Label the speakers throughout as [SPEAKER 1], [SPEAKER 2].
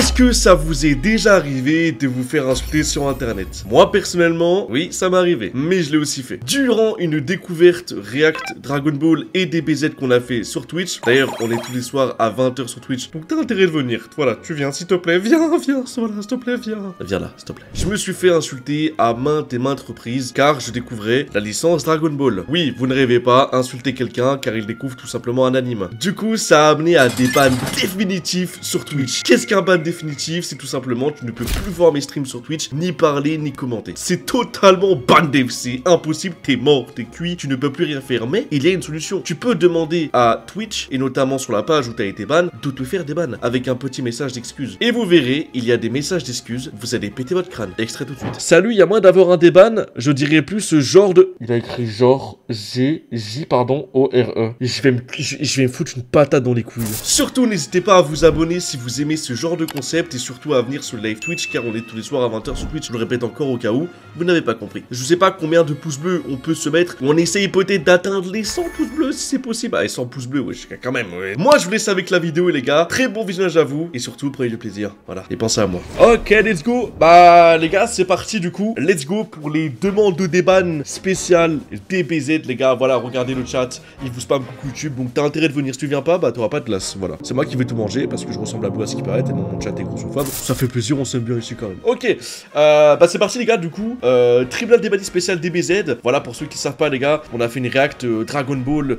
[SPEAKER 1] Est-ce que ça vous est déjà arrivé de vous faire insulter sur internet? Moi personnellement, oui, ça m'est arrivé, mais je l'ai aussi fait. Durant une découverte React, Dragon Ball et DBZ qu'on a fait sur Twitch. D'ailleurs, on est tous les soirs à 20 h sur Twitch, donc t'as intérêt de venir. Voilà, tu viens, s'il te plaît, viens, voilà, s'il te plaît, viens. Viens là, s'il te plaît. Je me suis fait insulter à maintes et maintes reprises, car je découvrais la licence Dragon Ball. Oui, vous ne rêvez pas, insulter quelqu'un, car il découvre tout simplement un anime. Du coup, ça a amené à des bans définitifs sur Twitch. Qu'est-ce qu'un ban définitif? C'est tout simplement, tu ne peux plus voir mes streams sur Twitch, ni parler, ni commenter. C'est totalement ban dev, c'est impossible, t'es mort, t'es cuit, tu ne peux plus rien faire. Mais il y a une solution. Tu peux demander à Twitch, et notamment sur la page où t'as été ban, de te faire des bans, avec un petit message d'excuse. Et vous verrez, il y a des messages d'excuses, vous allez péter votre crâne. Extrait tout de suite. Salut, il y a moyen d'avoir un déban, je dirais plus ce genre de... Il a écrit genre G-J, pardon, O-R-E. Je vais me foutre une patate dans les couilles. Surtout, n'hésitez pas à vous abonner si vous aimez ce genre de concept et surtout à venir sur le live Twitch car on est tous les soirs à 20 h sur Twitch. Je le répète encore au cas où vous n'avez pas compris. Je sais pas combien de pouces bleus on peut se mettre. On essaye peut-être d'atteindre les 100 pouces bleus si c'est possible. Ah, et 100 pouces bleus, ouais, quand même. Ouais. Moi, je vous laisse avec la vidéo, les gars. Très bon visionnage à vous et surtout, prenez du plaisir. Voilà. Et pensez à moi. Ok, let's go. Bah, les gars, c'est parti du coup. Let's go pour les demandes de déban spéciales DBZ, les gars. Voilà, regardez le chat. Il vous spam coucou YouTube. Donc, t'as intérêt de venir. Si tu viens pas, bah, t'auras pas de glace. Voilà. C'est moi qui vais tout manger parce que je ressemble à Blue à ce qui paraît. Et mon chat est grossophobe. Ça fait plaisir, on s'aime bien ici quand même. Ok. Bah, c'est parti, les gars, du coup. Tribunal débat spécial DBZ. Voilà, pour ceux qui savent pas, les gars, on a fait une react Dragon Ball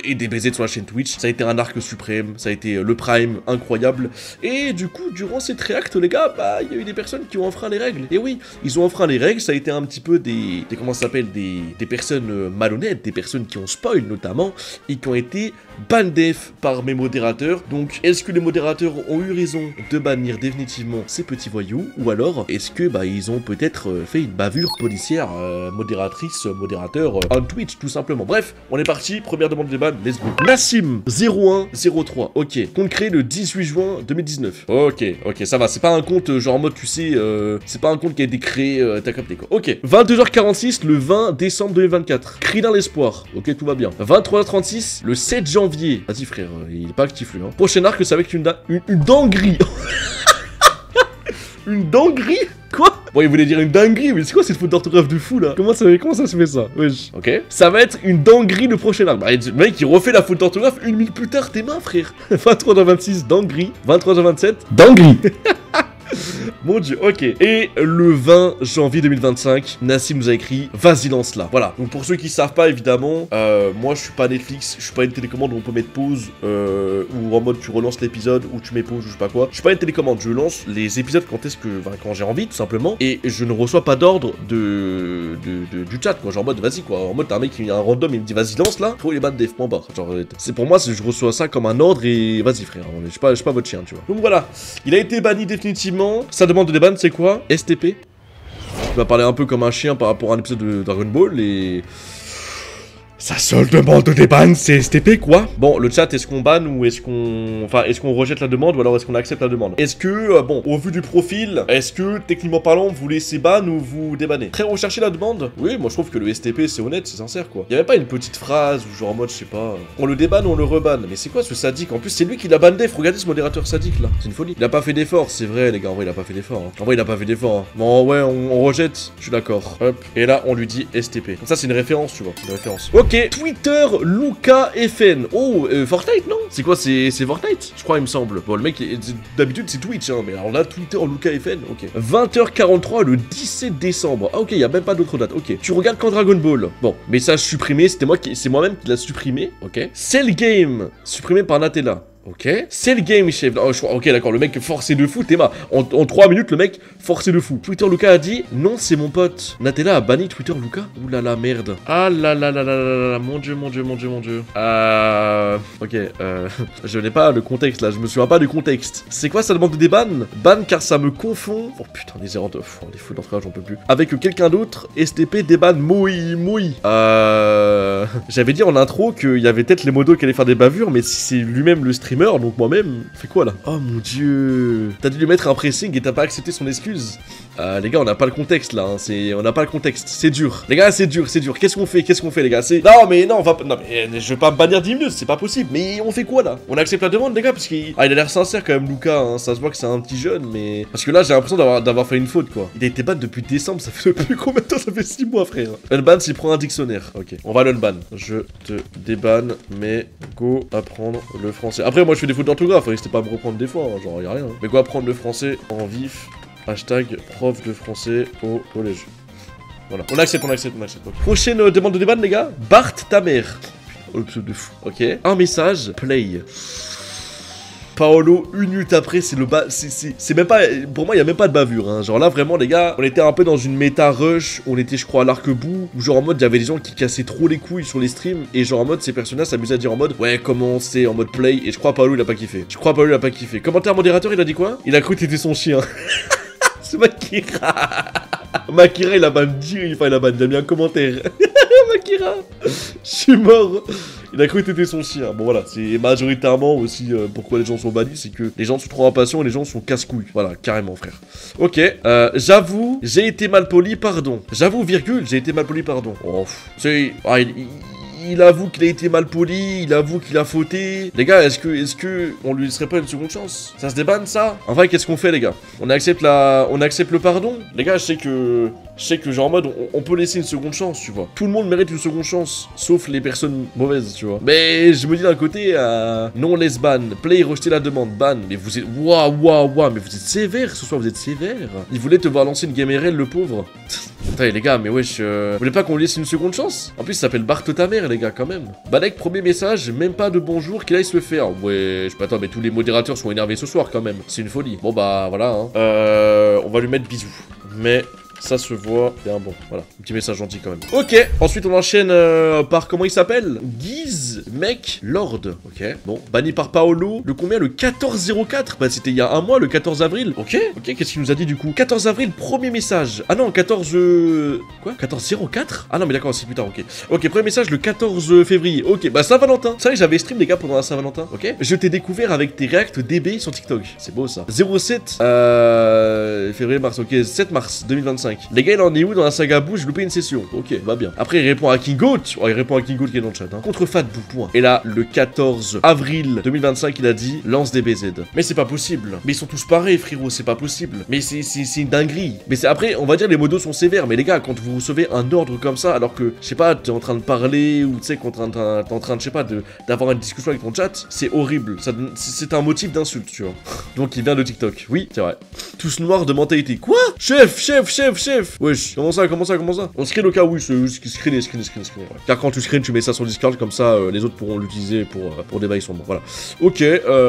[SPEAKER 1] et DBZ sur la chaîne Twitch. Ça a été un arc suprême. Ça a été le prime, incroyable. Et du coup, durant cette react, les gars, bah, il y a eu des personnes qui ont enfreint les règles. Et oui, ils ont enfreint les règles. Ça a été un petit peu des comment ça s'appelle, des personnes malhonnêtes, des personnes qui ont spoil notamment, et qui ont été ban def par mes modérateurs. Donc, est-ce que les modérateurs ont eu raison de bannir définitivement ces petits voyous, ou alors est-ce que bah ils ont peut-être fait une bavure policière, modérateur on Twitch tout simplement. Bref, on est parti, première demande de ban, let's go. Nassim 0103, ok, compte créé le 18 juin 2019. Ok, ça va, c'est pas un compte genre en mode tu sais, c'est pas un compte qui a été créé, t'as capté quoi. Ok, 22h46 le 20 décembre 2024, cri dans l'espoir, ok, tout va bien. 23h36 le 7 janvier, vas-y frère, il est pas actif lui hein. Prochain arc, c'est avec une dinguerie. Une dinguerie? Quoi? Bon, il voulait dire une dinguerie, mais c'est quoi cette faute d'orthographe de fou là? Comment ça se fait ça? Wesh. Ok. Ça va être une dinguerie le prochain arc. Bah, le mec, il refait la faute d'orthographe une minute plus tard, t'es mains, frère. 23h26, dinguerie. 23h27, dinguerie. Mon dieu, ok. Et le 20 janvier 2025, Nassim nous a écrit vas-y lance-la. Voilà. Donc pour ceux qui savent pas évidemment, moi je suis pas Netflix, je suis pas une télécommande où on peut mettre pause ou en mode tu relances l'épisode ou tu mets pause ou je sais pas quoi. Je suis pas une télécommande, je lance les épisodes quand j'ai envie tout simplement et je ne reçois pas d'ordre du chat quoi. Genre en mode vas-y quoi. En mode t'as un mec qui a un random il me dit vas-y lance là. Faut les ban def point barre. Genre c'est pour moi je reçois ça comme un ordre et vas-y frère. Je suis pas votre chien tu vois. Donc voilà. Il a été banni définitivement. Sa demande de déban, c'est quoi? STP. Tu vas parler un peu comme un chien par rapport à un épisode de Dragon Ball et... Sa seule demande de déban, c'est STP quoi? Bon, le chat, est-ce qu'on banne ou est-ce qu'on... Enfin, est-ce qu'on rejette la demande ou alors est-ce qu'on accepte la demande? Est-ce que, bon, au vu du profil, est-ce que, techniquement parlant, vous laissez ban ou vous débannez? Très recherché la demande? Oui, moi je trouve que le STP c'est honnête, c'est sincère quoi. Y'avait pas une petite phrase ou genre en mode, je sais pas... On le débanne ou on le rebanne? Mais c'est quoi ce sadique? En plus, c'est lui qui l'a ban def, regardez ce modérateur sadique là. C'est une folie. Il a pas fait d'effort, c'est vrai les gars, en vrai il a pas fait d'effort. Hein. En vrai il a pas fait d'effort. Hein. Bon ouais, on rejette, je suis d'accord. Hop, et là on lui dit STP. Donc ça c'est une référence, tu vois, une référence. Ok, Twitter Luca FN. Oh, Fortnite, non? C'est quoi, c'est Fortnite? Je crois, il me semble. Bon, le mec, d'habitude, c'est Twitch, hein, mais alors là, Twitter Luca FN, ok. 20h43, le 17 décembre. Ah, ok, il y a même pas d'autre date, ok. Tu regardes quand Dragon Ball. Bon, message supprimé, c'est moi-même qui l'a supprimé, ok. Cell Game, supprimé par Natella. Ok. C'est le game, chef. Oh, ok, d'accord. Le mec forcé de fou, Théma. En 3 minutes, le mec forcé de fou. Twitter Luca a dit non, c'est mon pote. Natella a banni Twitter Luca. Ouh là là, merde. Ah là là là là là là. Mon dieu, mon dieu, mon dieu, mon dieu. Ok. Je n'ai pas le contexte là. Je me souviens pas du contexte. C'est quoi ça demande de déban? Ban car ça me confond. Oh putain, des erreurs de. Oh, des fous d'entrée, j'en peux plus. Avec quelqu'un d'autre. STP déban Moi. J'avais dit en intro qu'il y avait peut-être les modos qui allaient faire des bavures, mais si c'est lui-même le streamer. Donc moi-même, fait quoi là? Oh mon dieu. T'as dû lui mettre un pressing et t'as pas accepté son excuse. Les gars, on n'a pas le contexte là, hein. On n'a pas le contexte, c'est dur. Les gars, c'est dur. Qu'est-ce qu'on fait les gars? Non mais on va... Non mais je vais pas me bannir 10 minutes, c'est pas possible. Mais on fait quoi là? On accepte la demande les gars, parce qu'il a l'air sincère quand même Lucas, hein. Ça se voit que c'est un petit jeune, mais... Parce que là, j'ai l'impression d'avoir fait une faute quoi. Il a été ban depuis décembre, ça fait depuis combien de temps? Ça fait 6 mois frère. Unban s'il prend un dictionnaire. Ok, on va l'unban. Je te débanne, mais go apprendre le français. Après, moi je fais des fautes d'orthographe, n'hésitez pas à me reprendre des fois, hein. Genre y'a rien. Hein. Mais go apprendre le français en vif. Hashtag prof de français au collège. Voilà, on accepte. Okay. Prochaine demande de débat, les gars. Bart ta mère. Oh, le de fou. Ok. Un message. Play. Paolo, une minute après, c'est le bas. C'est même pas. Pour moi, il y a même pas de bavure. Hein. Genre là, vraiment, les gars, on était un peu dans une méta rush. On était, je crois, à l'arc-bout. Où, genre, en mode, il y avait des gens qui cassaient trop les couilles sur les streams. Et, genre, en mode, ces personnages s'amusaient à dire en mode, ouais, comment c'est en mode play. Et je crois, Paolo, il a pas kiffé. Commentaire modérateur, il a dit quoi? Il a cru que t'étais son chien. C'est Makira. Makira, il a ban direct. Enfin, il a mis un commentaire. Makira. Je suis mort. Il a cru que t'étais son chien. Bon, voilà. C'est majoritairement aussi pourquoi les gens sont bannis. C'est que les gens sont trop impatients et les gens sont casse-couilles. Voilà, carrément, frère. Ok. J'avoue, j'ai été mal poli, pardon. J'avoue, virgule, j'ai été mal poli, pardon. Oh, c'est... Ah, il avoue qu'il a été mal poli, il avoue qu'il a fauté. Les gars, est-ce que on lui laisserait pas une seconde chance? Ça se débanne ça? En vrai, qu'est-ce qu'on fait les gars? On accepte le pardon? Les gars, je sais que genre en mode on peut laisser une seconde chance, tu vois. Tout le monde mérite une seconde chance, sauf les personnes mauvaises, tu vois. Mais je me dis d'un côté, non laisse ban, play rejeter la demande, ban. Mais vous êtes waouh, mais vous êtes sévère ce soir, vous êtes sévère. Il voulait te voir lancer une game RL, le pauvre. Attends les gars, mais wesh, vous voulez pas qu'on lui laisse une seconde chance? En plus, ça s'appelle Bart ta mère les gars quand même. Balek, premier message, même pas de bonjour, qu'il aille se faire. Ouais, je peux attendre, mais tous les modérateurs sont énervés ce soir quand même. C'est une folie. Bon bah voilà. Hein. On va lui mettre bisous. Mais ça se voit bien bon. Voilà, un petit message gentil quand même. Ok, ensuite on enchaîne par comment il s'appelle? Guise, mec, Lord. Ok, bon, banni par Paolo. Le combien? Le 14-04. Bah c'était il y a un mois, le 14 avril. Ok, qu'est-ce qu'il nous a dit du coup? 14 avril, premier message. Ah non, 14... Quoi? 14-04? Ah non mais d'accord, c'est plus tard, ok. Ok, premier message le 14 février. Ok, bah Saint-Valentin. C'est vrai que j'avais stream les gars pendant la Saint-Valentin. Ok, je t'ai découvert avec tes reacts DB sur TikTok. C'est beau ça. 07 février, mars, ok, 7 mars 2025. Les gars, il en est où dans la saga Boo? J'ai loupé une session. Ok, va bien. Après, il répond à King Goat. Oh, il répond à King Goat qui est dans le chat. Hein. Contre Fat Boo, point. Et là, le 14 avril 2025, il a dit lance des BZ. Mais c'est pas possible. Mais ils sont tous pareils, frérot. C'est pas possible. Mais c'est une dinguerie. Mais c'est après, on va dire les modos sont sévères. Mais les gars, quand vous recevez un ordre comme ça, alors que, je sais pas, t'es en train de parler ou tu sais, t'es en train de, je sais pas, d'avoir une discussion avec ton chat, c'est horrible. C'est un motif d'insulte, tu vois. Donc, il vient de TikTok. Oui, c'est vrai. Tous noirs de mentalité. Quoi? Chef. Wesh, comment ça? On screen au cas où, screen. Ouais. Car quand tu screen, tu mets ça sur Discord, comme ça, les autres pourront l'utiliser pour des bails sombres. Voilà. Ok,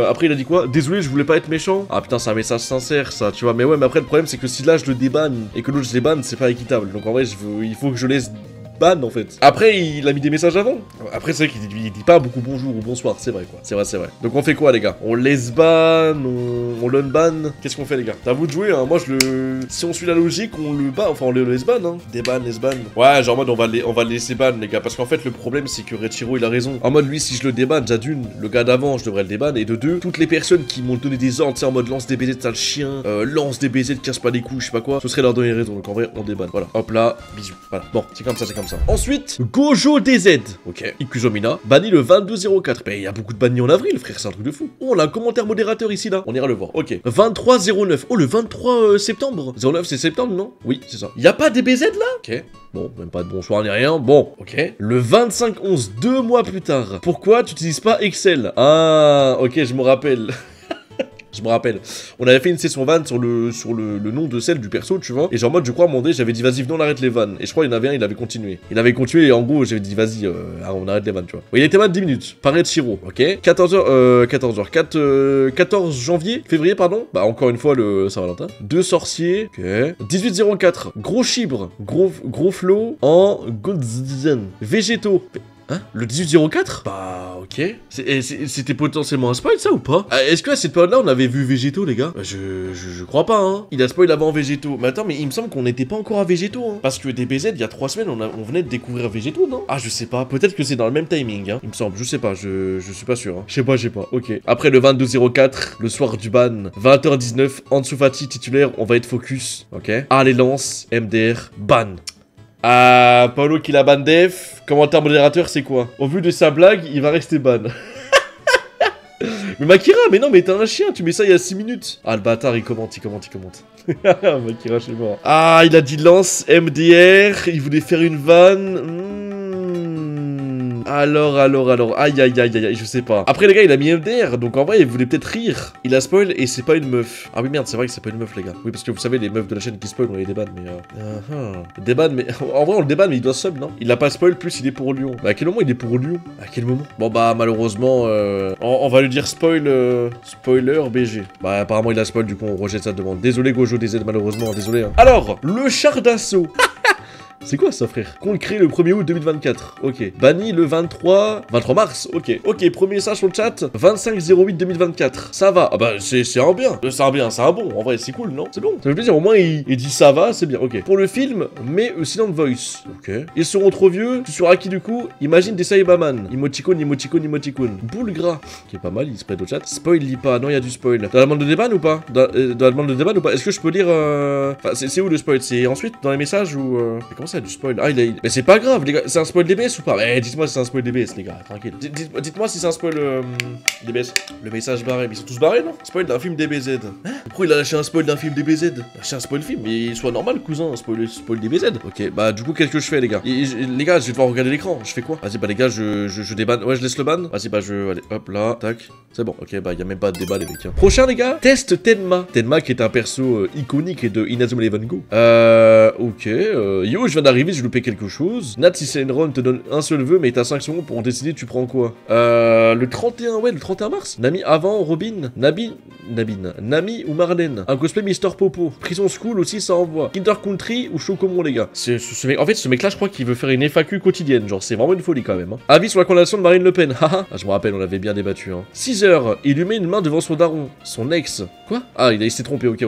[SPEAKER 1] après il a dit quoi? Désolé, je voulais pas être méchant. Ah putain, c'est un message sincère, ça, tu vois. Mais ouais, mais après, le problème, c'est que si là, je le débanne et que l'autre, je débanne, c'est pas équitable. Donc en vrai, il faut que je laisse ban en fait. Après il a mis des messages avant. Après c'est vrai qu'il dit pas beaucoup bonjour ou bonsoir, c'est vrai quoi. C'est vrai. Donc on fait quoi les gars? On laisse ban, on l'unban. Qu'est-ce qu'on fait les gars? T'as à vous de jouer hein. Moi si on suit la logique, on le bat, enfin on le laisse ban hein. Des ban, laisse ban. Ouais, genre en mode on va le laisser ban les gars, parce qu'en fait le problème c'est que Rechiro il a raison. En mode lui si je le débanne, déjà d'une, le gars d'avant je devrais le déban, et de deux, toutes les personnes qui m'ont donné des ordres, tu sais en mode lance des BZ de sale chien, lance des BZ de casse pas les couilles, je sais pas quoi, ce serait leur donner raison. Donc en vrai on débanne. Voilà. Hop là, bisous. Voilà. Bon, c'est comme ça. Ensuite, Gojo DZ. Ok. Ikuzomina, banni le 22-04. Mais il y a beaucoup de bannis en avril, frère, c'est un truc de fou. Oh, on a un commentaire modérateur ici, là. On ira le voir. Ok. 23-09. Oh, le 23 septembre. 09, c'est septembre, non? Oui, c'est ça. Il y a pas des BZ là? Ok. Bon, même pas de bonsoir ni rien. Bon, ok. Le 25-11, 2 mois plus tard. Pourquoi tu n'utilises pas Excel? Ah, ok, je me rappelle. Je me rappelle, on avait fait une session van sur le nom de celle du perso, tu vois. Et genre en mode, je crois, à un moment donné, j'avais dit vas-y, venons, on arrête les vannes. Et je crois il y en avait un, il avait continué. Et en gros, j'avais dit vas-y, on arrête les vannes, tu vois. Ouais, il était mal 10 minutes. Pareil de Shiro, ok. 14 janvier, février, pardon. Bah, encore une fois, le Saint-Valentin. 2 sorciers, ok. 18-04, gros chibre, gros flow en Godzien. Végétaux. Hein? Le 1804? Bah, ok. C'était potentiellement un spoil, ça, ou pas? Est-ce que à cette période-là, on avait vu Végéto, les gars? Bah, je crois pas, hein. Il a spoil avant Végéto. Mais attends, mais il me semble qu'on n'était pas encore à Végéto, hein. Parce que DBZ, il y a 3 semaines, on venait de découvrir Végéto, non? Ah, je sais pas. Peut-être que c'est dans le même timing, hein. Il me semble. Je sais pas. Je suis pas sûr, hein. Je sais pas. Ok. Après le 22-04, le soir du ban, 20h19, Ansu Fati titulaire, on va être focus. Ok. Allez, lance, MDR, ban. Ah, Paolo qui la ban def. Commentaire modérateur, c'est quoi? Au vu de sa blague, il va rester ban. Mais Makira, mais non, mais t'es un chien, tu mets ça il y a 6 minutes. Ah, le bâtard, il commente. Makira, chez moi. Ah, il a dit lance, MDR, il voulait faire une vanne. Alors, aïe, je sais pas. Après, les gars, il a mis MDR, donc en vrai, il voulait peut-être rire. Il a spoil et c'est pas une meuf. Ah oui, merde, c'est vrai que c'est pas une meuf, les gars. Oui, parce que vous savez, les meufs de la chaîne qui spoil, on les débanne, mais débanne, mais en vrai, on le débanne, mais il doit sub, non? Il a pas spoil, plus il est pour Lyon. Bah, à quel moment il est pour Lyon? À quel moment? Bon, bah, malheureusement, on va lui dire spoiler BG. Bah, apparemment, il a spoil, du coup, on rejette sa demande. Désolé, Gojo DZ, malheureusement, désolé. Hein. Alors, le char d'assaut. C'est quoi ça, frère? Qu'on le crée le 1er août 2024. Ok. Banni le 23 mars. Ok, premier message sur le chat. 25-08-2024. Ça va. Ah bah, c'est un bien. C'est un bon. En vrai, c'est cool, non? C'est bon. Ça fait plaisir. Au moins, il dit ça va, c'est bien. Ok. Pour le film, mais silent voice. Ok. Ils seront trop vieux. Tu seras qui du coup? Imagine des Cyberman. Emoticon. Boule gras. Qui est pas mal, il se prête au chat. Spoil, lit pas. Non, il y a du spoil. Dans la demande de déban ou pas? Dans la demande de déban ou pas? Est-ce que je peux lire. Enfin, c'est où le spoil? C'est ensuite dans les messages ou. Comment ça, du spoil? Ah, mais c'est pas grave, les gars. C'est un spoil DBS ou pas? Eh, dites-moi si c'est un spoil DBS, les gars. Tranquille. Dites-moi si c'est un spoil DBS. Le message barré. Mais ils sont tous barrés, non? Spoil d'un film DBZ. Hein? Pourquoi il a lâché un spoil d'un film DBZ? Il a lâché un spoil film. Mais soit normal, cousin. Spoil DBZ. Ok, bah, du coup, qu'est-ce que je fais, les gars? Les gars, je vais devoir regarder l'écran. Je fais quoi? Vas-y, bah, les gars, je débanne. Ouais, je laisse le ban. Vas-y, bah, allez, hop là. Tac. C'est bon. Ok, bah, y a même pas de débat, les mecs. Hein. Prochain, les gars. Test Tenma. Tenma, qui est un perso iconique de Inazuma Eleven Go. Ok. Yo, je viens d'arriver, j'ai loupé quelque chose. Nat, si c'est une run, te donne un seul vœu, mais t'as 5 secondes pour en décider, tu prends quoi? Le 31 mars. Nami avant, Robin, Nami ou Marlène. Un cosplay Mister Popo. Prison School aussi, ça envoie. Kinder Country ou Chocomon, les gars. En fait, ce mec-là, je crois qu'il veut faire une FAQ quotidienne. Genre, c'est vraiment une folie quand même. Hein. Avis sur la condamnation de Marine Le Pen. Haha. Je me rappelle, on avait bien débattu. Hein. 6 heures, il lui met une main devant son daron. Son ex. Quoi? Ah, il s'est trompé, ok.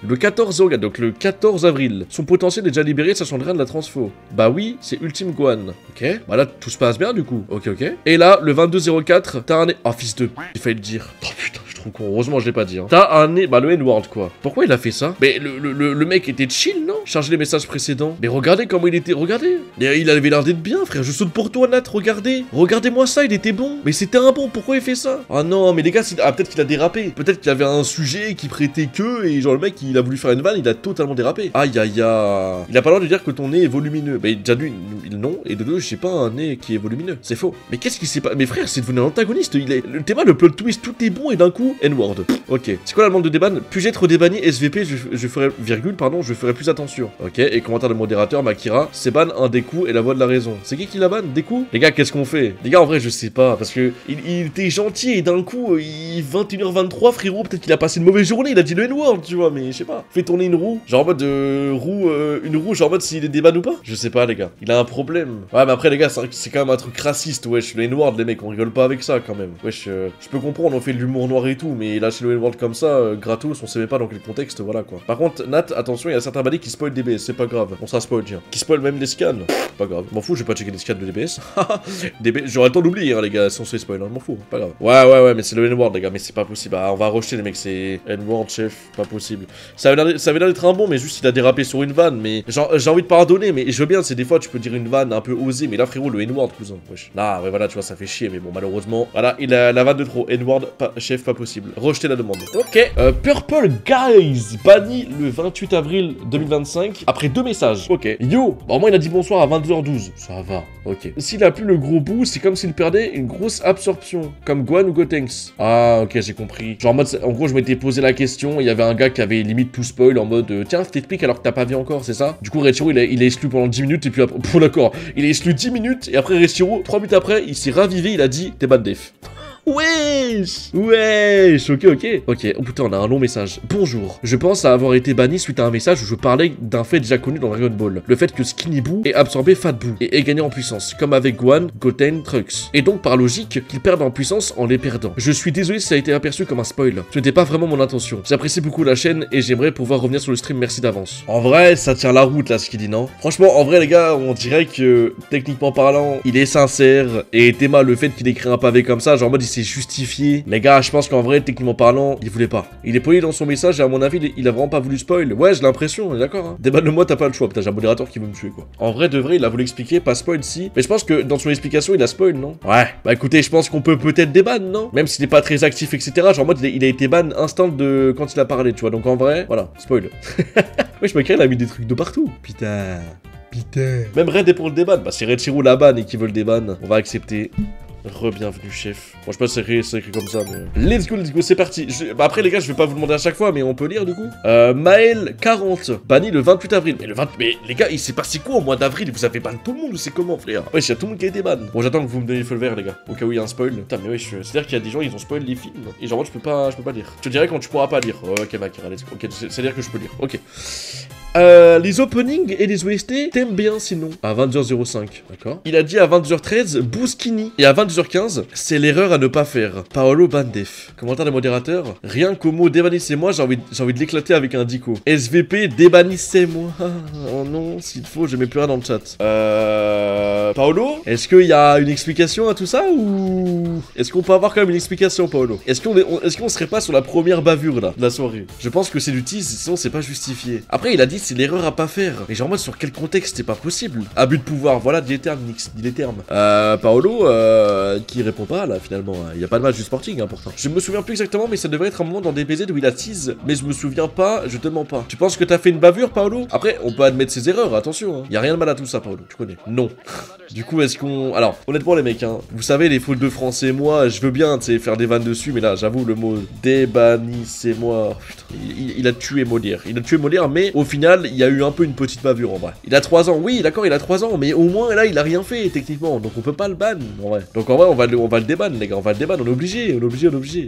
[SPEAKER 1] Le 14 avril, donc le 14 avril. Son potentiel est déjà libéré, ça change rien de la transfo. Bah oui, c'est Ultime Gohan. Ok. Bah là, tout se passe bien du coup. Ok. Et là, le 22-04, t'as un nez. Oh, fils de. J'ai failli le dire. Oh putain, je trouve con. Heureusement, je l'ai pas dit. Hein. T'as un nez. Bah, le N-Word quoi. Pourquoi il a fait ça? Mais le mec était chill, non? Chargez les messages précédents. Mais regardez comment il était. Regardez. Il avait l'air d'être bien, frère. Je saute pour toi, Nat. Regardez. Regardez-moi ça, il était bon. Mais c'était un bon. Pourquoi il fait ça? Ah non, mais les gars, peut-être qu'il a dérapé. Peut-être qu'il avait un sujet qui prêtait que. Et genre, le mec, il a voulu faire une vanne, il a totalement dérapé. Aïe. Il a pas le droit de dire que ton nez est volumineux. Mais déjà, non. Et de deux, j'ai pas un nez qui est volumineux. C'est faux. Mais qu'est-ce qui s'est pas. Mais frère, c'est devenu un antagoniste. Le thème, le plot twist, tout est bon et d'un coup, N-word. Ok. C'est quoi la demande de déban? Puis-je être débanni SVP? Je ferai. Je ferai plus attention. Ok. Et commentaire de modérateur, Makira. C'est ban un des coups et la voix de la raison. C'est qui la ban? Des coups? Les gars, qu'est-ce qu'on fait? Les gars, en vrai, je sais pas. Parce que il était gentil et d'un coup, 21h23, frérot. Peut-être qu'il a passé une mauvaise journée. Il a dit le N-word, tu vois. Mais je sais pas. Fait tourner une roue. Genre en mode une roue, genre en mode s'il est déban ou pas? Je sais pas, les gars. Il a un problème. Ouais, mais après, les gars, c'est quand même un truc raciste. Wesh, le N-word, les mecs, on rigole pas avec ça quand même. Wesh, je peux comprendre, on fait de l'humour noir et tout, mais lâcher le N-word comme ça, gratos, on sait même pas dans quel contexte, voilà quoi. Par contre, Nat, attention, il y a certains balais qui spoil DBS, c'est pas grave. On sera spoil, tiens. Qui spoil même les scans. Pas grave. M'en fous, je vais pas checker les scans de DBS. J'aurais le temps d'oublier, hein, les gars, si on se fait spoil, hein, m'en fous, pas grave. Ouais, mais c'est le N-word, les gars, mais c'est pas possible. Ah, on va rejeter les mecs, c'est N-word, chef, pas possible. Ça avait l'air d'être un bon, mais juste il a dérapé sur une vanne, mais j'ai envie de pardonner, mais je veux bien, c'est des fois tu peux dire une vanne un peu osée, mais là frérot, le N-word, cousin, wesh. Là, ouais, voilà, tu vois, ça fait chier, mais bon, malheureusement, voilà, il a la vanne de trop. N-word, chef, pas possible. Rejeter la demande. Ok. Purple Guys, banni le 28 avril 2025, après 2 messages. Ok. Yo, bah, au moins il a dit bonsoir à 22h12. Ça va, ok. S'il a plus le gros bout, c'est comme s'il perdait une grosse absorption, comme Gohan ou Gotenks. Ah, ok, j'ai compris. Genre en mode, en gros, je m'étais posé la question, il y avait un gars qui avait limite tout spoil en mode, tiens, je t'explique alors que t'as pas vu encore, c'est ça? Du coup, Reichiro, il est exclu pendant 10 minutes, et puis après, d'accord, il est exclu 10 minutes, et après Reichiro, 3 minutes après, il s'est ravivé, il a dit, t'es bad def. Wesh. Wesh. Ok, ok. Ok, oh putain, on a un long message. Bonjour. Je pense à avoir été banni suite à un message où je parlais d'un fait déjà connu dans Dragon Ball. Le fait que Skinny Boo ait absorbé Fat Boo et ait gagné en puissance, comme avec Gohan, Goten, Trunks. Et donc, par logique, qu'ils perdent en puissance en les perdant. Je suis désolé si ça a été aperçu comme un spoil. Ce n'était pas vraiment mon intention. J'apprécie beaucoup la chaîne et j'aimerais pouvoir revenir sur le stream, merci d'avance. En vrai, ça tient la route là, ce qu'il dit, non? Franchement, en vrai, les gars, on dirait que, techniquement parlant, il est sincère. Et Théma, le fait qu'il écrit un pavé comme ça, genre en mode il s'est justifié. Les gars, je pense qu'en vrai, techniquement parlant, il voulait pas. Il est poli dans son message et à mon avis, il a vraiment pas voulu spoil. Ouais, j'ai l'impression, on est d'accord, hein. Déballe-le-moi, t'as pas le choix. Putain, j'ai un modérateur qui veut me tuer, quoi. En vrai, de vrai, il a voulu expliquer, pas spoil si. Mais je pense que dans son explication, il a spoil, non? Ouais. Bah écoutez, je pense qu'on peut peut-être déban, non? Même s'il est pas très actif, etc. Genre en mode, il a été ban instant de quand il a parlé, tu vois. Donc en vrai, voilà, spoil. Ouais, je me crée, il a mis des trucs de partout. Putain. Putain. Même Red est pour le déban. Bah, si Red Shiro la ban et qu'il veut le déban, on va accepter. Re-bienvenue, chef. Bon, je sais pas si c'est écrit comme ça, mais... Let's go, c'est parti. Bah, après, les gars, je vais pas vous demander à chaque fois, mais on peut lire, du coup. Maël, 40, banni le 28 avril. Mais les gars, il s'est passé quoi au mois d'avril? Vous avez ban tout le monde ou c'est comment, frère? Ouais, il y a tout le monde qui a été ban. Bon, j'attends que vous me donniez le feu vert, les gars. Au cas où il y a un spoil. Putain, mais ouais, c'est-à-dire qu'il y a des gens, ils ont spoil les films. Et genre, moi, je peux pas lire. Je te dirais quand tu pourras pas lire. Ok, Makira, let's go. Ok, c'est-à-dire que je peux lire. Ok. Les openings et les OST, t'aimes bien sinon. À 22h05, d'accord. Il a dit à 22h13, Bouskini. Et à 22h15, c'est l'erreur à ne pas faire. Paolo Bandef. Commentaire des modérateurs. Rien qu'au mot débannissez-moi, j'ai envie de l'éclater avec un dico. SVP, débannissez-moi. Oh non, s'il faut, je mets plus rien dans le chat. Paolo, est-ce qu'il y a une explication à tout ça ou... Est-ce qu'on peut avoir quand même une explication, Paolo? Est-ce qu'on serait pas sur la première bavure là, de la soirée? Je pense que c'est du tease, sinon c'est pas justifié. Après, il a dit c'est l'erreur à pas faire. Mais genre, moi, sur quel contexte c'est pas possible? Abus de pouvoir, voilà, dis les termes, Nix, dis les termes. Paolo, qui répond pas là finalement. Il y a pas de match du Sporting, hein, pourtant. Je me souviens plus exactement, mais ça devrait être un moment dans DBZ où il a tease. Mais je me souviens pas, je te mens pas. Tu penses que t'as fait une bavure, Paolo? Après, on peut admettre ses erreurs, attention. Hein. Y a rien de mal à tout ça, Paolo, tu connais. Non. Du coup, est-ce qu'on... Alors, honnêtement, les mecs, hein, vous savez, les fautes de français, moi, je veux bien, tu sais, faire des vannes dessus, mais là, j'avoue, le mot débannissez-moi. Putain, il a tué Molière. Il a tué Molière, mais au final, il y a eu un peu une petite bavure en vrai. Il a 3 ans, oui, d'accord, il a 3 ans, mais au moins, là, il a rien fait, techniquement. Donc, on peut pas le ban, en vrai. Donc, en vrai, on va le déban, les gars, on va le déban, on est obligé,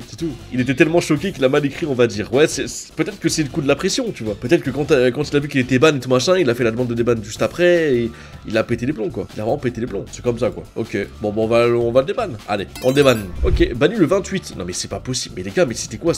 [SPEAKER 1] c'est tout. Il était tellement choqué qu'il a mal écrit, on va dire. Ouais, peut-être que c'est le coup de la pression, tu vois. Peut-être que quand il a vu qu'il était ban et tout machin, il a fait la demande de déban juste après, et il a pété les plombs, quoi. Il a vraiment pété les plombs. C'est comme ça, quoi. Ok. Bon, on va le déban. Allez, on le déban. Ok, banni le 28. Non, mais c'est pas possible. Mais les gars, mais c'était quoi?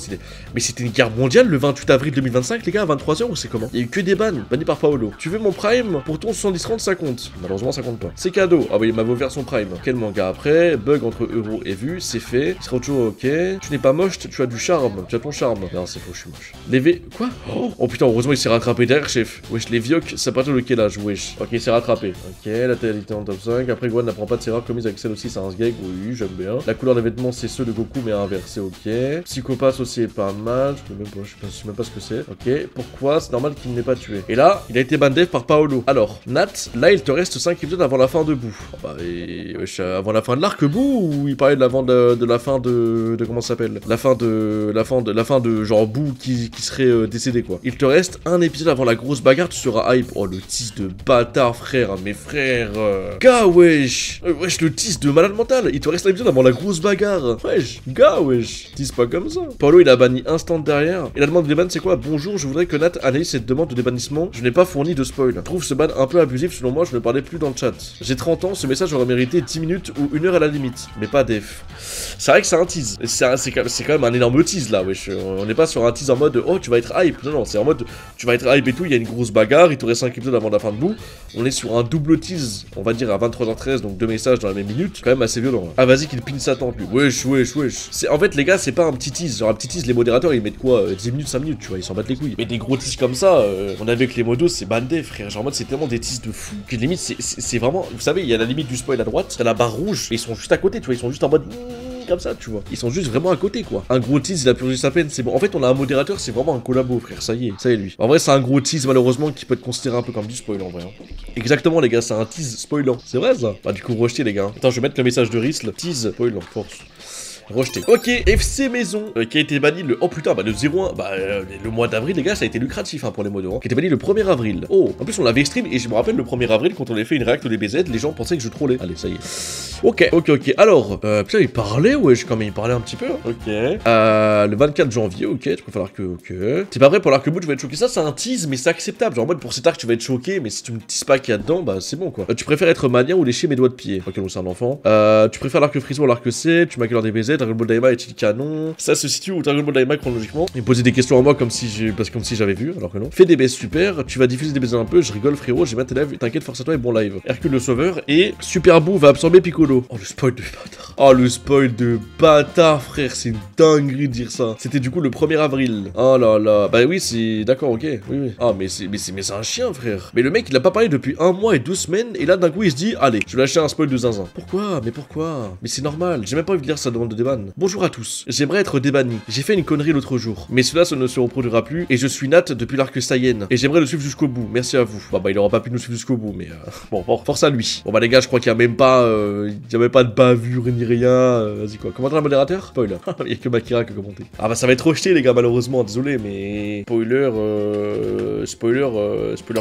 [SPEAKER 1] Mais c'était une guerre mondiale le 28 avril 2025, les gars, à 23h ou c'est comment? Il y a eu que des bans. Banni par Paolo. Tu veux mon prime? Pour ton 70-30, ça compte. Malheureusement, ça compte pas. C'est cadeau. Ah oui, il m'a offert son prime. Quel manga après? Bug entre euro et vue, c'est fait. Il sera autre chose, ok. Tu n'es pas moche, tu as du charme. Tu as ton charme. Non, c'est faux, je suis moche. Les V. Quoi? Oh putain, heureusement, il s'est rattrapé derrière, chef. Wesh, les vioques, ça partait de quel âge? Wesh. Ok, il s'est rattrapé. Ok, la totalité en top 5. Après, Gohan n'apprend pas de ses erreurs commises avec celle aussi, c'est un gag. Oui, j'aime bien. La couleur des vêtements, c'est ceux de Goku, mais inversé, ok. Psychopathe aussi est pas mal. Je sais même pas ce que c'est. Ok. Pourquoi? C'est normal qu'il n'ait pas tué. Et là, il a été bandé par Paolo. Alors, Nat, là, il te reste 5 épisodes avant la fin de Boo. Oh, bah, wesh, avant la fin de l'arc Boo, ou il parlait de la fin de comment ça s'appelle? La fin de genre Boo qui serait décédé, quoi. Il te reste un épisode avant la grosse bagarre, tu seras hype. Oh, le tease de bâtard, frère. Mes frères. Gars, wesh. Wesh, le tease de malade mental. Il te reste un épisode avant la grosse bagarre. Wesh, gars, wesh. Tease pas comme ça. Paolo, il a banni instant derrière. Et la demande de déban, c'est quoi? Bonjour, je voudrais que Nat analyse cette demande de débannissement. Je n'ai pas fourni de spoil. Je trouve ce ban un peu abusif, selon moi, je ne parlais plus dans le chat. J'ai 30 ans, ce message aurait mérité 10 minutes ou 1 heure à la limite. Mais pas def. C'est vrai que c'est un tease. C'est quand même un énorme tease là, wesh. On n'est pas sur un tease en mode oh, tu vas être hype. Non, c'est en mode tu vas être hype et tout. Il y a une grosse bagarre. Il te reste 5 épisodes avant la fin de Boo. On est sur un double tease, on va dire à 23h13, donc 2 messages dans la même minute. Quand même assez violent. Là. Ah, vas-y, qu'il pine sa tente lui. Wesh. En fait, les gars, c'est pas un petit tease. Genre, un petit tease, les modérateurs ils mettent quoi 10 minutes, 5 minutes, tu vois, ils s'en battent les couilles. Mais des gros teases comme ça, on avait avec les modos, c'est bandé, frère. Genre, en mode, c'est tellement des teases de fou. Que limite, c'est vraiment. Vous savez, il y a la limite du spoil à droite, t'as la barre rouge, et ils sont juste à côté, tu vois, ils sont juste en mode. Comme ça, tu vois. Ils sont juste vraiment à côté, quoi. Un gros tease, il a purgé sa peine, c'est bon. En fait, on a un modérateur, c'est vraiment un collabo, frère. Ça y est lui. En vrai, c'est un gros tease, malheureusement, qui peut être considéré un peu comme du spoil, en vrai. Hein. Exactement, les gars, c'est un tease spoilant. C'est vrai, ça. Bah, du coup, rejeté, les gars. Attends, je vais mettre le message de Risle. Tease, spoilant, force. Rejeté. Ok, FC Maison, qui a été banni le... Oh putain, bah le 01, bah le mois d'avril, les gars, ça a été lucratif hein, pour les modos. Hein, qui a été banni le 1er avril. Oh, en plus on l'avait stream, et je me rappelle le 1er avril, quand on avait fait une réact au DBZ, les gens pensaient que je trollais. Allez, ça y est. Ok. Alors, putain, il parlait, ouais, quand même, il parlait un petit peu. Hein. Ok. Le 24 janvier, ok, tu préfères l'arc, ok. C'est pas vrai, pour l'arc bout, je vais être choqué. Ça, c'est un tease, mais c'est acceptable. Genre, en mode, pour cet arc, tu vas être choqué, mais si tu me teases pas qu'il y a dedans, bah, c'est bon, quoi. Tu préfères être mania ou lécher mes doigts de pied? Ok, donc c'est un enfant. Tu préfères l'arc Friso ou l'arc C? Tu m'accueilles leur DBZ, Dragon Ball Daima est-il canon? Ça se situe où Dragon Ball Daima chronologiquement? Il me posait des questions à moi comme si j'avais vu, alors que non. Fais DBS super, tu vas diffuser DBZ un peu, je rigole, frérot, j'ai bien tes lives, t'inquiète, force à toi et bon live. Hercule le sauveur et Super Boo va absorber Piccolo. Oh, le spoil de bâtard. Oh, le spoil de bâtard, frère, c'est une dinguerie de dire ça. C'était du coup le 1er avril. Oh là là. Bah oui, c'est. D'accord, ok. Oui. Ah, mais c'est un chien, frère. Mais le mec, il a pas parlé depuis 1 mois et 12 semaines, et là, d'un coup, il se dit, allez, je vais lâcher un spoil de zinzin. Pourquoi? Mais pourquoi? Mais c'est normal, j'ai même pas envie de lire sa demande de déban. Bonjour à tous, j'aimerais être débanni. J'ai fait une connerie l'autre jour, mais cela ne se reproduira plus, et je suis Nat depuis l'arc Saiyan, et j'aimerais le suivre jusqu'au bout. Merci à vous. Bah, il aura pas pu nous suivre jusqu'au bout, mais bon, force à lui. Bon, bah, les gars, je crois qu'il y a même pas, de bavure ni rien. Vas-y, quoi. Commentaire à modérateur? Spoiler. Il y a que Makira qui a commenté. Ah, bah, ça va être rejeté, les gars, malheureusement. Désolé, mais. Spoiler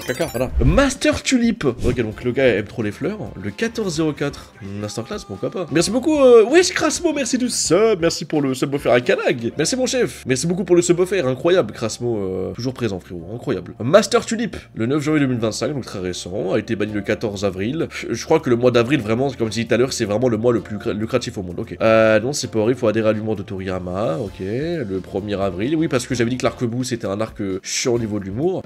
[SPEAKER 1] caca. Voilà. Master Tulip. Ok, donc le gars aime trop les fleurs. Le 1404. Masterclass, pourquoi pas. Merci beaucoup. Wesh, Crasmo, merci du sub. Merci pour le sub offert à Kalag. Merci, mon chef. Merci beaucoup pour le sub offert. Incroyable, Crasmo. Toujours présent, frérot. Incroyable. Master Tulip. Le 9 janvier 2025, donc très récent. A été banni le 14 avril. Je crois que le mois d'avril, vraiment, comme je disais tout à l'heure, c'est vraiment le mois le plus lucratif au monde. Ok. Non, c'est pas horrible. Faut adhérer à l'humour de Toriyama. Ok. Le 1er avril. Oui, parce que j'avais dit que l'arc bout, c'était un arc chiant au niveau de l'humour.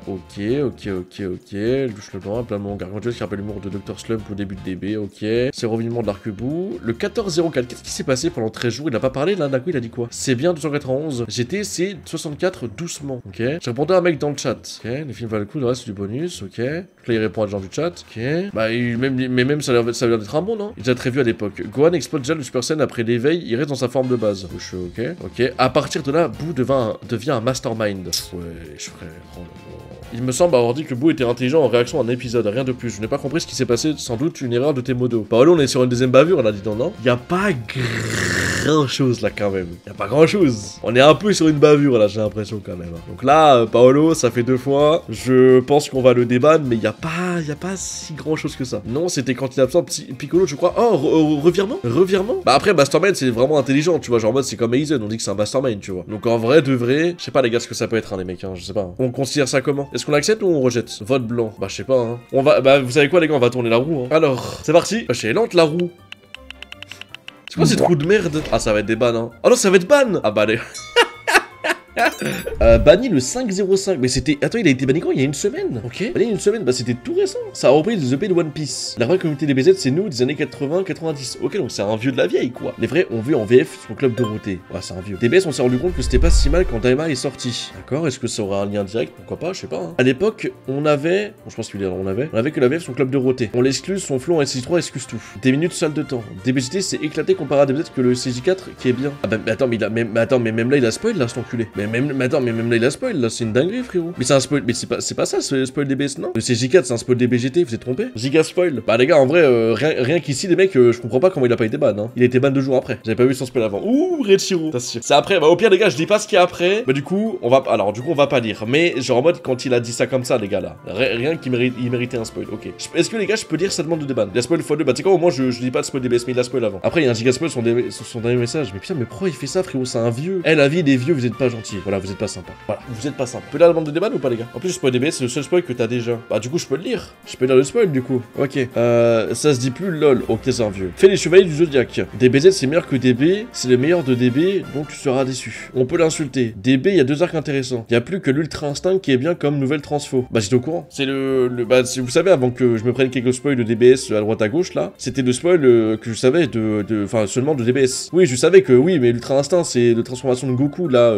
[SPEAKER 1] Ok. Louche le blanc, plein de mon gargantuesque qui rappelle l'humour de Dr. Slump au début de DB. Ok. C'est revinement de l'arc bout. Le 14-04. Qu'est-ce qui s'est passé pendant 13 jours? Il a pas parlé là, d'un coup, il a dit quoi? C'est bien 291. GT, c'est 64 doucement. Ok. J'ai répondu à un mec dans le chat. Ok. Les films valent le coup, le reste c'est du bonus. Ok. Là, il répond à des gens du chat. Ok. Bah, même ça a l'air d'être un bon, non? Il est déjà très vu à l'époque. Gohan explose déjà le Super Saiyan après l'éveil. Il reste dans sa forme de base. Ok. À partir de là, Boo devient un mastermind. Ouais, frère. Oh là là. Il me semble avoir dit que Boo était intelligent en réaction à un épisode, rien de plus. Je n'ai pas compris ce qui s'est passé, sans doute une erreur de tes modos. Paolo, on est sur une deuxième bavure, on a dit non. Y a pas grand chose là quand même. Y a pas grand chose. On est un peu sur une bavure là, j'ai l'impression quand même. Donc là, Paolo, ça fait 2 fois. Je pense qu'on va le déban, mais y a pas si grand chose que ça. Non, c'était quand il absorbe Piccolo, je crois. Oh, revirement? Bah après, Mastermind, c'est vraiment intelligent, tu vois. Genre en mode, c'est comme Aizen, on dit que c'est un Mastermind, tu vois. Donc en vrai, de vrai, je sais pas les gars ce que ça peut être, hein, les mecs, hein, je sais pas. On considère ça comment? Est-ce qu'on l'accepte ou on rejette? Vote blanc. Bah je sais pas, hein. Vous savez quoi les gars, on va tourner la roue, hein. Alors, c'est parti. Elle est lente la roue. C'est quoi ces trous de merde? Ah, ça va être des bans, hein. Ah non, ça va être ban. Ah bah allez. Banni le 5-05. Mais c'était. Attends, il a été banni quand? Il y a une semaine? Ok. Banni une semaine, bah c'était tout récent. Ça a repris des EP de One Piece. La vraie communauté des BZ, c'est nous des années 80-90. Ok, donc c'est un vieux de la vieille, quoi. Les vrais ont vu en VF son club Dorothée. Ouais, c'est un vieux. DBS, on s'est rendu compte que c'était pas si mal quand Daima est sorti. D'accord, est-ce que ça aura un lien direct? Pourquoi pas, je sais pas. Hein. À l'époque, on avait. Bon, je pense qu'il on avait que la VF son club Dorothée. On l'excluse, son flow en SC3 excuse tout. Des minutes salle de temps. DBGT c'est éclaté comparé à DBZ que le CJ4 qui est bien. Ah bah mais attends, mais même là il a spoil là, cet enculé. Mais même là il a spoil là, c'est une dinguerie frérot. Mais c'est un spoil, mais c'est pas ça ce spoil DBS non? Le CJ4 c'est un spoil DBGT, vous êtes trompé? Giga spoil. Bah les gars en vrai rien qu'ici les mecs je comprends pas comment il a pas été ban hein. Il a été ban 2 jours après. J'avais pas vu son spoil avant. Ouh Rechiro. C'est après. Bah au pire les gars je dis pas ce qu'il y a après. Bah du coup on va pas lire. Mais genre en mode quand il a dit ça comme ça les gars là. Rien qu'il méritait un spoil. Ok. Est-ce que les gars je peux dire sa demande de déban? Il a spoil x2. Bah tu sais quoi au moins je dis pas de spoil DBS mais il a spoil avant. Après il y a un giga spoil son dernier message. Mais putain mais pourquoi il fait ça frérot? C'est un vieux. La vie des vieux vous êtes pas gentils. Voilà vous êtes pas sympa. Voilà vous êtes pas sympa. Tu peux lire la demande de déban ou pas les gars? En plus le spoil DBS c'est le seul spoil que t'as déjà. Bah du coup je peux le lire. Je peux lire le spoil du coup. Ok. Ça se dit plus lol. Ok c'est un vieux. Fais les chevaliers du Zodiac. DBZ c'est meilleur que DB. C'est le meilleur de DB donc tu seras déçu. On peut l'insulter. DB il y a 2 arcs intéressants. Il y a plus que l'Ultra Instinct qui est bien comme nouvelle transfo. Bah j'étais au courant. C'est bah si vous savez avant que je me prenne quelques spoils de DBS à droite à gauche là, c'était le spoil que je savais enfin seulement de DBS. Oui je savais que oui mais l'Ultra Instinct c'est de transformation de Goku là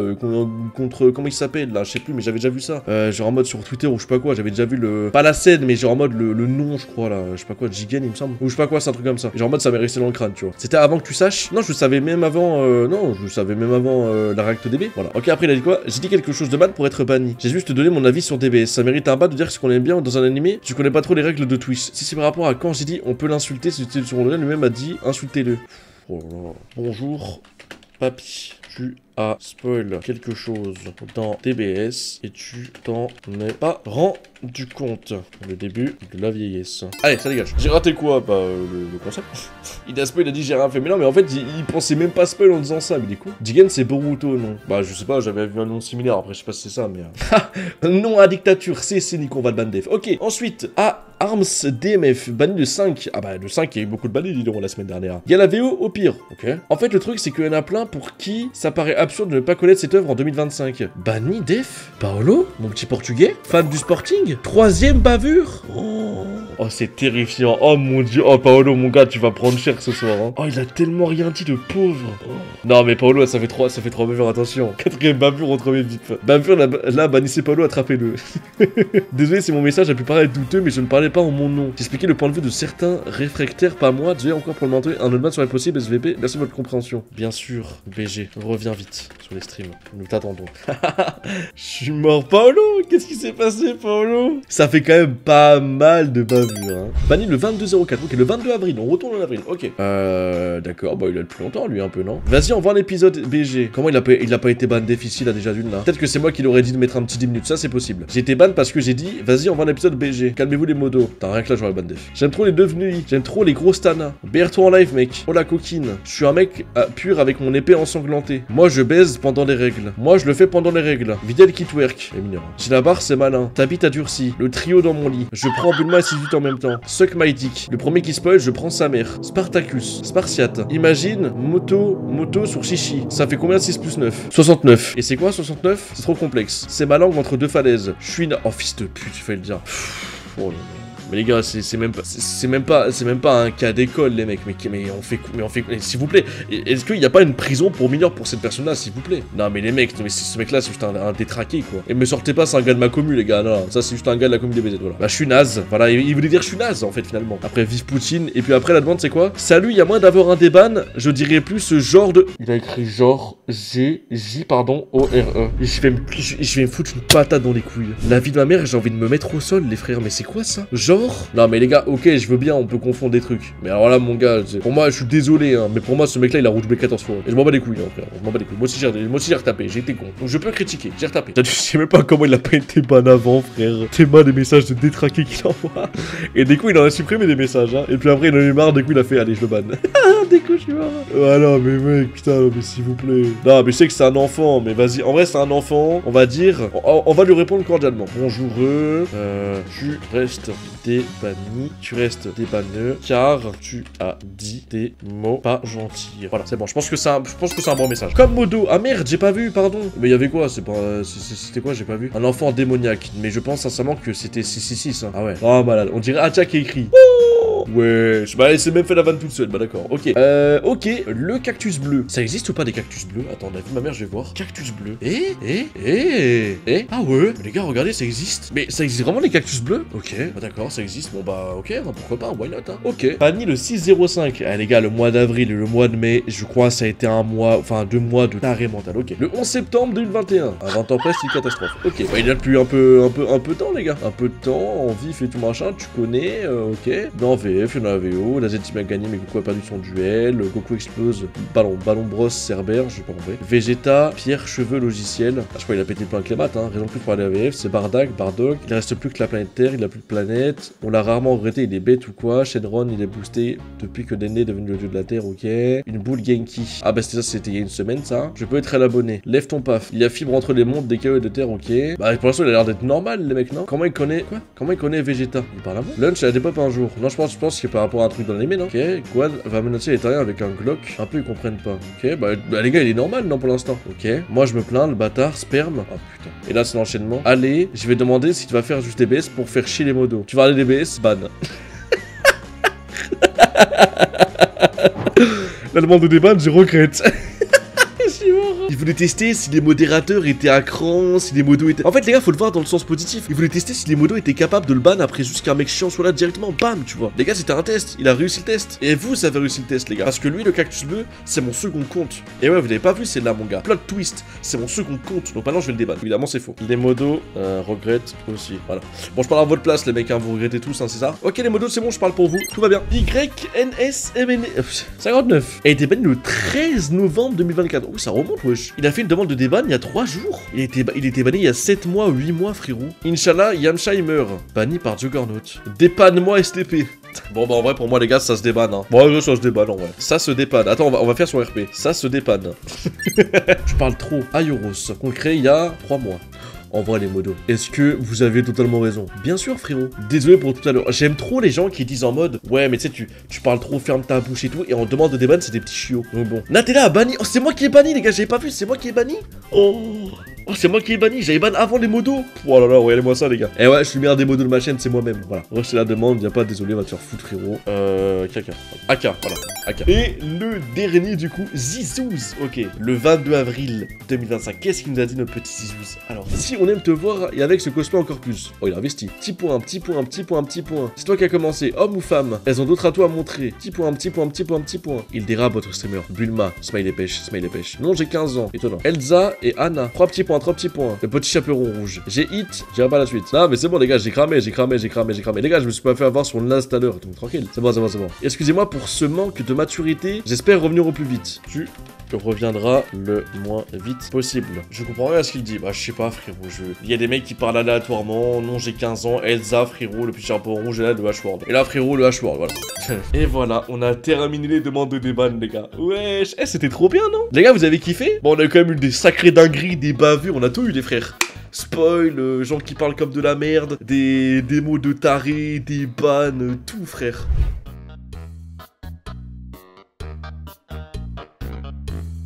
[SPEAKER 1] contre comment il s'appelle là je sais plus mais j'avais déjà vu ça. Genre en mode sur Twitter ou je sais pas quoi j'avais déjà vu pas la scène mais genre en mode le nom je crois là je sais pas quoi Jigen il me semble ou je sais pas quoi c'est un truc comme ça. Genre en mode ça m'est resté dans le crâne tu vois. C'était avant que tu saches. Non je savais même avant la React DB. Voilà. Ok après il a dit quoi? J'ai dit quelque chose de mal pour être banni. J'ai juste donné mon avis sur DBS. Ça mérite un bas de dire ce qu'on aime bien dans un animé. Tu connais pas trop les règles de Twitch. Si c'est par rapport à quand j'ai dit on peut l'insulter, c'est sur lui-même a dit insultez-le. Oh là là. Bonjour, papy. Tu as spoil quelque chose dans DBS et tu t'en es pas rendu compte. Le début de la vieillesse. Allez, ça dégage. J'ai raté quoi? Bah, le concept. Il a spoil, il a dit j'ai rien fait. Mais non, mais en fait, il pensait même pas spoil en disant ça. Mais du coup, Jigen, c'est Boruto, non? Bah, je sais pas, j'avais vu un nom similaire. Après, je sais pas si c'est ça, mais. Non à dictature, c'est Nico, on va le ban def. Ok, ensuite, Arms DMF, banni le 5. Ah bah, le 5, il y a eu beaucoup de bannés, dis donc, la semaine dernière. Il y a la VO au pire. Ok. En fait, le truc, c'est qu'il y en a plein pour qui ça paraît absurde de ne pas connaître cette œuvre en 2025. Banni def Paolo, mon petit portugais, fan du Sporting, 3ème bavure. Oh, c'est terrifiant. Oh mon dieu. Oh, Paolo, mon gars, tu vas prendre cher ce soir. Hein. Oh, il a tellement rien dit, le pauvre. Oh. Non, mais Paolo, ça fait 3 bavures, attention. 4ème bavure, on remet vite. Bavure, là, bannissez Paolo, attrapez-le. Désolé si mon message a pu paraître douteux, mais je ne parlais pas en mon nom. J'expliquais le point de vue de certains réfractaires, pas moi. Désolé encore pour le mentir. Un autre ban serait possible, SVP. Merci de votre compréhension. Bien sûr, BG, reviens vite sur les streams. Nous t'attendons. Je suis mort, Paolo. Qu'est-ce qui s'est passé, Paolo? Ça fait quand même pas mal de bavures. Hein. Banni le 22-04. Ok, le 22 avril. On retourne en avril. Ok. D'accord. Bah, il a le plus longtemps, lui, un peu, non? Vas-y, on voit l'épisode BG. Comment il a pas été ban difficile, là, déjà d'une, là? Peut-être que c'est moi qui l'aurais dit de mettre un petit 10 minutes. Ça, c'est possible. J'ai été ban parce que j'ai dit, vas-y, on voit l'épisode BG. Calmez-vous, les modos. T'as rien que là, j'aurais ban def. J'aime trop les devenus. J'aime trop les gros stana. BR toi en live, mec. Oh la coquine. Je suis un mec pur avec mon épée ensanglantée. Moi, je baise pendant les règles. Moi, je le fais pendant les règles. Videl qui twerk. Et mineur. Si la barre, c'est malin. Ta bite a durci. Le trio dans mon lit. Je prends Bulma et 68 en même temps. Suck my dick. Le premier qui spoil, je prends sa mère. Spartacus. Spartiate. Imagine, moto sur chichi. Ça fait combien 6 plus 9? 69. Et c'est quoi 69? C'est trop complexe. C'est ma langue entre deux falaises. Je suis Oh, fils de pute, il fallait le dire. Oh là là. Mais les gars, c'est même pas un cas d'école, les mecs. Mais on fait, s'il vous plaît. Est-ce qu'il n'y a pas une prison pour mineurs pour cette personne-là, s'il vous plaît? Non, mais les mecs, mais ce mec-là, c'est juste un détraqué, quoi. Et me sortez pas, c'est un gars de ma commu, les gars. Non, ça, c'est juste un gars de la commu des BZ, voilà. Bah, je suis naze. Voilà, il voulait dire je suis naze, en fait, finalement. Après, vive Poutine. Et puis après, la demande, c'est quoi? Salut, il y a moyen d'avoir un déban. Je dirais plus ce genre de. Il a écrit genre O-R-E. Je vais me foutre une patate dans les couilles. La vie de ma mère, j'ai envie de me mettre au sol, les frères. Mais c'est quoi ça? Genre. Non mais les gars, ok, je veux bien, on peut confondre des trucs. Mais alors là, mon gars, pour moi, je suis désolé, hein, mais pour moi, ce mec-là, il a rouge 14 fois. Et je m'en bats les couilles, hein, frère. Je m'en bats les couilles. Moi aussi, j'ai retapé, j'ai été con. Donc je peux critiquer, j'ai retapé. Je sais même pas comment il a pas été ban avant, frère. T'es mal des messages de détraqué qu'il envoie. Et du coup, il en a supprimé des messages, hein. Et puis après, il en a eu marre, du coup, il a fait, allez, je le banne. Du coup, je suis mort. Voilà, mais mec, putain, mais s'il vous plaît. Non, mais je sais que c'est un enfant, mais vas-y. En vrai, c'est un enfant, on va dire. On va lui répondre cordialement. Bonjour, tu restes débanni, tu restes débanneux, car tu as dit des mots pas gentils. Voilà, c'est bon, je pense que c'est un bon message. Comme modo, ah merde, j'ai pas vu, pardon. Mais il y avait quoi? C'était quoi? J'ai pas vu. Un enfant démoniaque, mais je pense sincèrement que c'était 666. Hein. Ah ouais. Oh malade, on dirait Atia qui écrit. Ouais, bah elle s'est même fait la vanne toute seule, bah d'accord, ok. Ok, le cactus bleu. Ça existe ou pas des cactus bleus? Attends, on a vu ma mère, je vais voir. Cactus bleu. Ah ouais, mais les gars, regardez, ça existe. Mais ça existe vraiment des cactus bleus? Ok, bah d'accord, ça existe. Bon bah ok, bah, pourquoi pas, why not, hein. Ok. Banni le 6-05. Ah les gars, le mois d'avril et le mois de mai, je crois ça a été un mois, enfin 2 mois de taré mental, ok. Le 11 septembre 2021. À 20 ans près, c'est une catastrophe. Ok, bah il y a depuis un peu de temps, les gars. Un peu de temps, en vif et tout machin, tu connais, ok. Dans VF, il y en a la VO, la Z-Team a gagné mais Goku a perdu son duel, Goku explose, ballon Bros, Cerber, je sais pas compris. Vegeta, Pierre, cheveux, logiciel. Ah, je crois qu'il a pété le plein avec les maths, hein. Raison de plus pour aller à VF, c'est Bardock, il reste plus que la planète Terre, il a plus de planète. On l'a rarement regretté, il est bête ou quoi. Shenron, il est boosté depuis que Dende est devenu le dieu de la Terre, ok. Une boule Genki. Ah bah c'était il y a une semaine ça. Je peux être à l'abonné. Lève ton paf. Il y a fibre entre les mondes, des chaos et de terre, ok. Bah pour l'instant il a l'air d'être normal les mecs, non? Comment il connaît Vegeta? Il parle à moi? Lunch, elle dépop un jour. Non, je pense que c'est par rapport à un truc dans l'anime, non? Ok, Guan va menacer les terriens avec un Glock. Un peu, ils comprennent pas. Ok, bah les gars, il est normal, non, pour l'instant? Ok, moi je me plains, le bâtard, sperme. Oh putain. Et là, c'est l'enchaînement. Allez, je vais demander si tu vas faire juste DBS pour faire chier les modos. Tu vas aller DBS, ban. La demande de déban, je regrette. Je suis mort. Il voulait tester si les modérateurs étaient à cran, si les modos étaient... En fait, les gars, faut le voir dans le sens positif. Il voulait tester si les modos étaient capables de le ban après juste qu'un mec chiant soit là directement. Bam, tu vois. Les gars, c'était un test. Il a réussi le test. Et vous avez réussi le test, les gars. Parce que lui, le cactus bleu, c'est mon second compte. Et ouais, vous l'avez pas vu, c'est là, mon gars. Plot twist, c'est mon second compte. Donc maintenant, je vais le déban. Évidemment, c'est faux. Les modos regrettent aussi. Voilà. Bon, je parle à votre place, les mecs, hein, vous regrettez tous, hein, c'est ça? Ok, les modos, c'est bon, je parle pour vous. Tout va bien. YNSMN 59. Elle a été bannie le 13 novembre 2024. Oh, ça remonte, wesh. Il a fait une demande de déban il y a 3 jours. Il était banni il y a 7 mois, 8 mois, frérot. Inch'Allah, Yamcha, il meurt. Banni par Juggernaut. Dépanne-moi, STP. Bon, bah, en vrai, pour moi, les gars, ça se débanne, hein. Bon, ça se débanne, en vrai. Ça se dépanne. Attends, on va faire son RP. Ça se dépanne. Je parle trop. Ayoros. Concret, il y a 3 mois. En vrai, les modos, est-ce que vous avez totalement raison? Bien sûr, frérot. Désolé pour tout à l'heure. J'aime trop les gens qui disent en mode ouais, mais tu sais, tu parles trop, ferme ta bouche et tout. Et on demande de déban, c'est des petits chiots. Donc bon. Natella a banni. Oh, c'est moi qui ai banni, les gars. J'avais pas vu. C'est moi qui ai banni. Oh, c'est moi qui ai banni. J'avais ban avant les modos. Oh là là, regardez-moi ça, les gars. Et ouais, je suis le meilleur des modos de ma chaîne, c'est moi-même. Voilà. C'est la demande. Viens pas, désolé, va te faire foutre, frérot. Kaka. AK, voilà. AK. Et le dernier, du coup, Zizouz. Ok. Le 22 avril 2025. Qu'est-ce qu'il nous a dit, notre petit Zizouz? Alors, si on aime te voir et avec ce cosplay encore plus. Oh, il a investi. Petit point, petit point, petit point, petit point. C'est toi qui as commencé. Homme ou femme? Elles ont d'autres atouts à montrer. Petit point, petit point, petit point, petit point. Il dérape votre streamer. Bulma. Smiley pêche, smiley pêche. Non, j'ai 15 ans. Étonnant. Elsa et Anna. 3 petits points, 3 petits points. Le petit chaperon rouge. J'ai hit. J'irai pas la suite. Non, mais c'est bon, les gars. J'ai cramé. Les gars, je me suis pas fait avoir sur le last tout à l'heure. Donc, tranquille. C'est bon. Excusez-moi pour ce manque de maturité. J'espère revenir au plus vite. Tu reviendras le moins vite possible. Je comprends rien à ce qu'il dit. Bah, je sais pas, frérot. Il y a des mecs qui parlent aléatoirement. Non, j'ai 15 ans. Elsa, frérot, le petit chapeau rouge. Et là, le H-word. Et là, frérot, le H-word. Voilà. Et voilà, on a terminé les demandes de déban, les gars. Wesh. C'était trop bien, non? Les gars, vous avez kiffé? Bon, on a quand même eu des sacrées dingueries, des bavures. On a tout eu, les frères. Spoil, gens qui parlent comme de la merde, des mots de taré, des bans, tout, frère.